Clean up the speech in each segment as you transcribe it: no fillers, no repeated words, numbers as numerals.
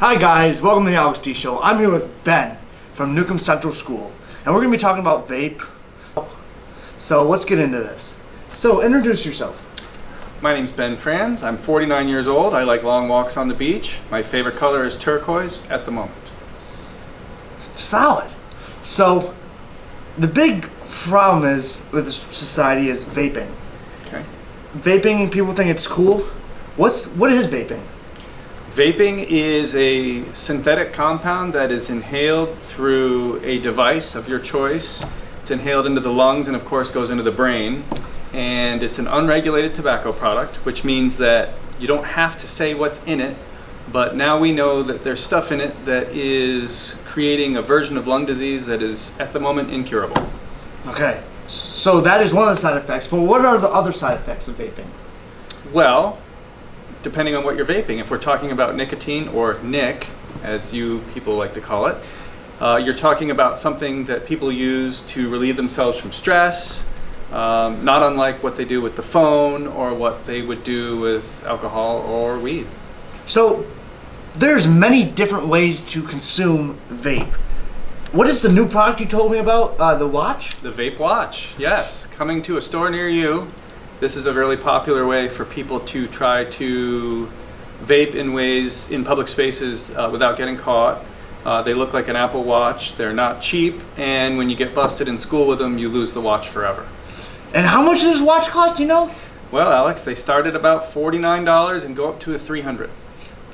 Hi guys, welcome to the Alex D Show. I'm here with Ben from Newcomb Central School, and we're going to be talking about vape. So let's get into this. So introduce yourself. My name's Ben Franz. I'm 49 years old. I like long walks on the beach. My favorite color is turquoise at the moment. Solid. So the big problem is with this society is vaping. Okay. Vaping, people think it's cool. What is vaping? Vaping is a synthetic compound that is inhaled through a device of your choice. It's inhaled into the lungs and of course goes into the brain. And it's an unregulated tobacco product, which means that you don't have to say what's in it, but now we know that there's stuff in it that is creating a version of lung disease that is at the moment incurable. Okay, so that is one of the side effects, but what are the other side effects of vaping? Well, depending on what you're vaping, if we're talking about nicotine or nic, as you people like to call it, you're talking about something that people use to relieve themselves from stress, not unlike what they do with the phone or what they would do with alcohol or weed. So there's many different ways to consume vape. What is the new product you told me about, the watch? The vape watch, yes, coming to a store near you. This is a really popular way for people to try to vape in ways in public spaces without getting caught. They look like an Apple Watch. They're not cheap, and when you get busted in school with them, you lose the watch forever. And how much does this watch cost, do you know? Well, Alex, they start at about $49 and go up to $300,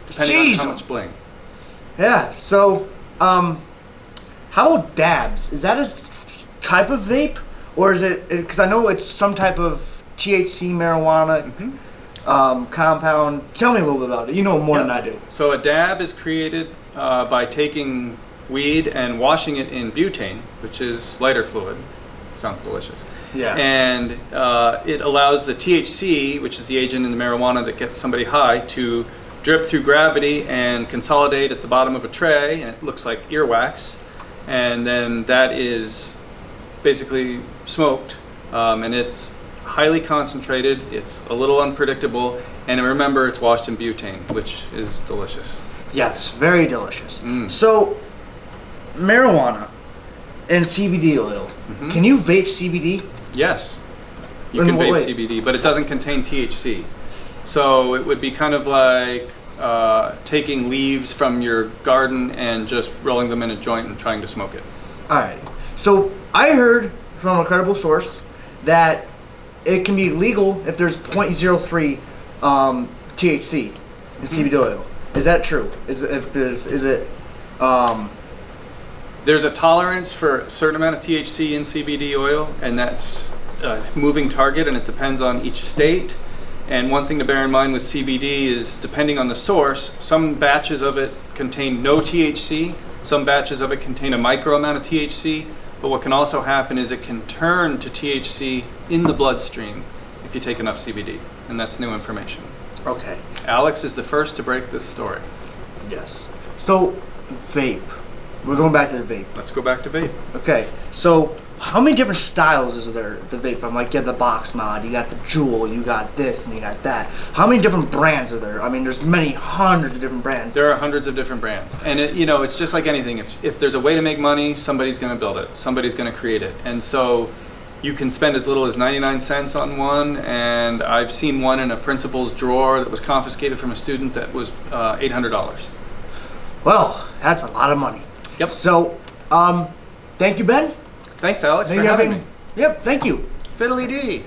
depending on how much bling. Yeah, so, how about dabs? Is that a type of vape? Or is it, because I know it's some type of THC marijuana compound. Tell me a little bit about it. You know more than I do. So a dab is created by taking weed and washing it in butane, which is lighter fluid. Sounds delicious. Yeah. And it allows the THC, which is the agent in the marijuana that gets somebody high, to drip through gravity and consolidate at the bottom of a tray, and it looks like earwax. And then that is basically smoked, and it's highly concentrated, it's a little unpredictable, and remember, it's washed in butane, which is delicious. Yes, very delicious. So, marijuana and CBD oil. Can you vape CBD? Yes, you can vape CBD, but it doesn't contain THC. So it would be kind of like taking leaves from your garden and just rolling them in a joint and trying to smoke it. Alright, so I heard from a credible source that it can be legal if there's 0.03 THC in CBD oil. Is that true? There's a tolerance for a certain amount of THC in CBD oil, and that's a moving target, and it depends on each state. And one thing to bear in mind with CBD is, depending on the source, some batches of it contain no THC, some batches of it contain a micro amount of THC, but what can also happen is it can turn to THC in the bloodstream if you take enough CBD, and that's new information. Okay. Alex is the first to break this story. Yes. So, vape. We're going back to the vape. Let's go back to vape. Okay. So, how many different styles is there the vape from? Like, you have the box mod, you got the Juul, you got this, and you got that. How many different brands are there? I mean, there's many hundreds of different brands. There are hundreds of different brands. And, it's just like anything. If there's a way to make money, somebody's going to build it. Somebody's going to create it. And so you can spend as little as 99 cents on one. And I've seen one in a principal's drawer that was confiscated from a student that was $800. Well, that's a lot of money. Yep. So, thank you, Ben. Thanks, Alex, for having me. Yep, thank you. Fiddly-dee.